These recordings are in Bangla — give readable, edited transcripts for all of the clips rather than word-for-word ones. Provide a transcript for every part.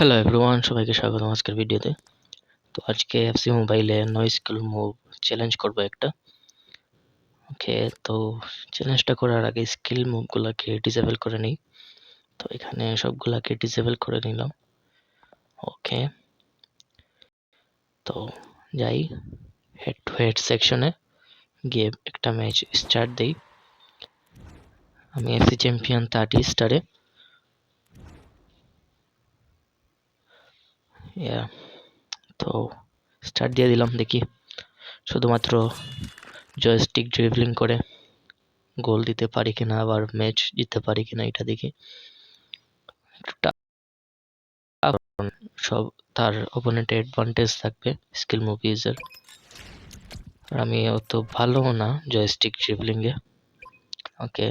হ্যালো এভরিওয়ান, সবাইকে স্বাগতম আজকের ভিডিওতে। তো আজকে এফসি মোবাইলে নো স্কিল মুভ চ্যালেঞ্জ করব একটা। ওকে, তো চ্যালেঞ্জটা করার আগে স্কিল মুভগুলোকে ডিসেবল করে নিই। তো এখানে সবগুলাকে ডিসেবল করে নিলাম। ওকে, তো যাই হেড টু হেড সেকশনে গিয়ে একটা ম্যাচ স্টার্ট দেই। আমি এফসি চ্যাম্পিয়ন 30 স্টারে। তো স্টার্ট দিয়ে দিলাম, দেখি শুধুমাত্র জয়স্টিক ড্রিবলিং করে গোল দিতে পারি কিনা, আবার ম্যাচ জিততে পারি কিনা এটা দেখি। সব তার অপোনেন্টের অ্যাডভান্টেজ থাকবে স্কিল মুভ ইউজের, আর আমি অত ভালো না জয়স্টিক ড্রিবলিং এ। ওকে,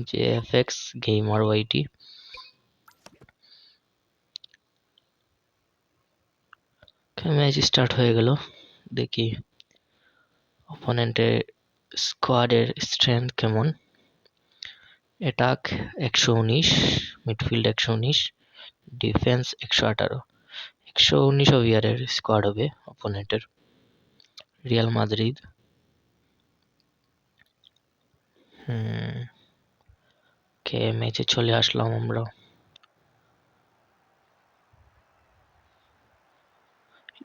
JFX গেমার ওয়াইটি। ম্যাচ স্টার্ট হয়ে গেল। দেখি অপোনেন্টের স্কোয়াডের স্ট্রেংথ কেমন। Attack 119, midfield 119, defence 118। 119 ওভারের স্কোয়াড হবে অপোনেন্টের। Real Madrid. ওকে, ম্যাচে চলে আসলাম আমরা।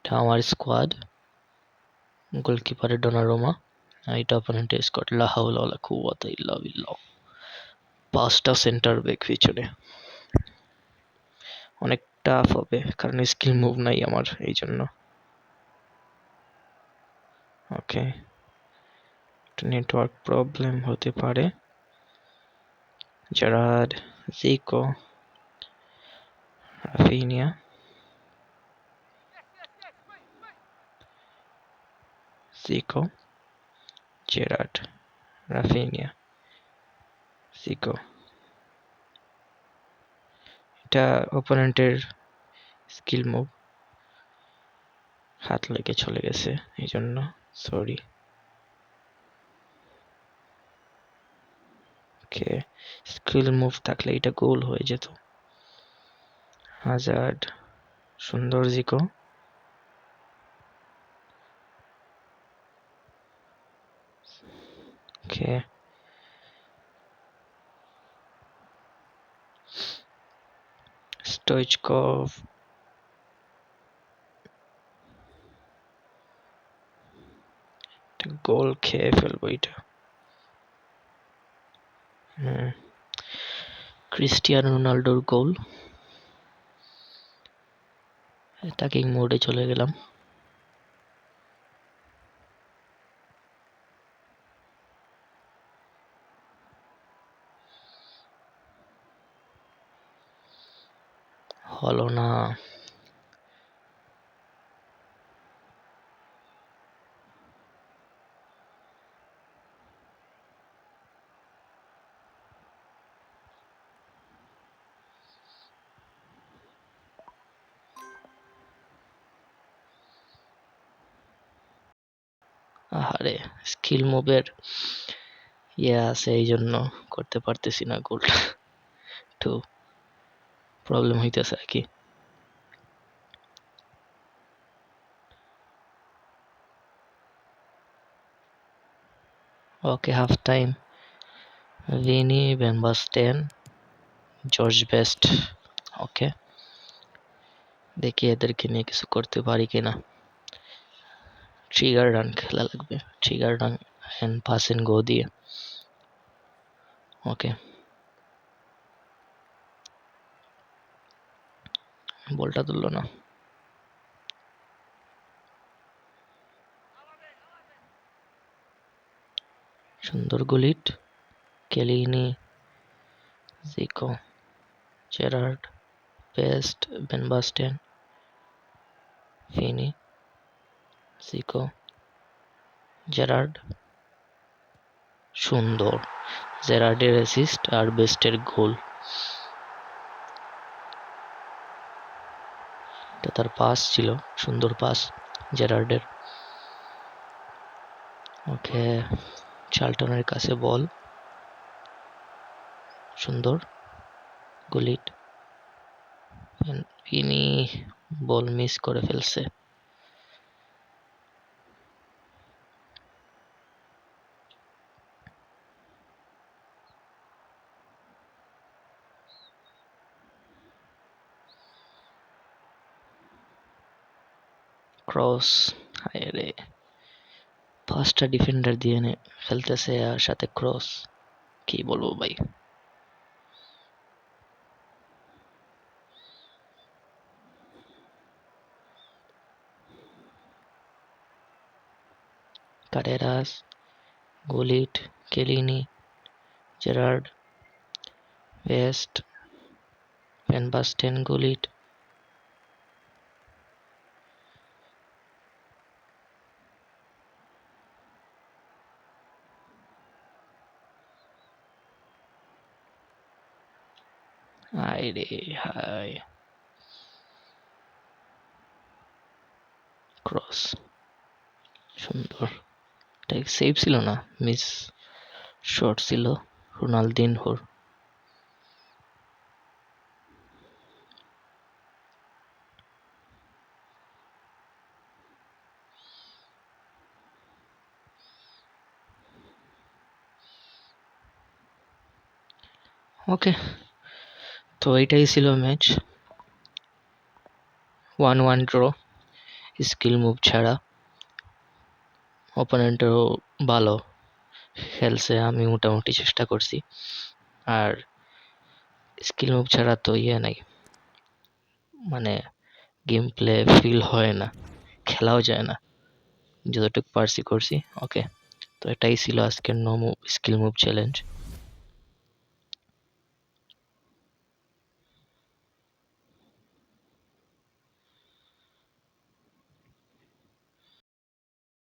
এটা আমার স্কোয়াড। গোলকিপারের ডোনারুমা, এটা অপোনেন্টের স্কোয়াড। লা হাওলা ওয়ালা কুওয়াতা ইল্লা বিল্লাহ। 5টা সেন্টার ব্যাক পিছনে, অনেক টাফ হবে কারণ স্কিল মুভ নাই আমার, এই জন্য। ওকে, নেটওয়ার্ক প্রবলেম হতে পারে। Gerrard, Zico, Raphinha, Zico, Gerrard, Raphinha, Zico. এটা অপোনেন্টের স্কিল মুভ, হাত লেগে চলে গেছে এই জন্য, সরি। ওকে, স্কিল মুভ থাকলে এটা গোল হয়ে যেত। হাজার্ড, সুন্দর জিকো। ওকে, স্টোইচকভ, গোল খেয়ে ফেলবো এটা। ক্রিস্টিয়ানো রোনাল্ডোর গোল। অ্যাটাকিং মোডে চলে গেলাম। হলো না। আহারে, স্কিল মুভের আছে, এই জন্য করতে পারতেছি না গোলটা। একটু প্রবলেম হইতেছে আর কি। Okay, half time. Vini, van Basten, George Best. Okay, দেখি এদেরকে নিয়ে কিছু করতে পারি কিনা। ট্রিগার রান খেলা লাগবে, trigger run and pass and go দিয়ে। ওকে, বলটা তুললো না। সুন্দর Gullit, Chiellini, Zico, Gerrard, Best, van Basten, Finney, Zico, Gerrard. সুন্দর, জেরার্ডের অ্যাসিস্ট আর বেস্টের গোল। এটা তার পাস ছিল, সুন্দর পাস জেরার্ডের। ওকে, চার্লটনের কাছে বল, সুন্দর গুলিট, ইনি বল মিস করে ফেলছে। ক্রস, হায় রে, 5টা ডিফেন্ডার দিয়ে ফেলতেছে আর সাথে ক্রস, কি বলবো ভাই। Carreras, Gullit, Chiellini, Gerrard, Best, van Basten, Gullit, হায় রে হায়। ক্রস সুন্দর, এটা সেভ ছিল না, মিস শট ছিল রোনালদিনহোর। ওকে, তো এইটাই ছিল ম্যাচ, 1-1 ড্র, স্কিল মুভ ছাড়া। অপোনেন্টও ভালো খেলছে, আমি মোটামুটি চেষ্টা করছি। আর স্কিল মুভ ছাড়া তো নাই, মানে গেম প্লে ফিল হয় না, খেলাও যায় না। যতটুকু পারছি করছি। ওকে, তো এটাই ছিল আজকের no move skill move challenge.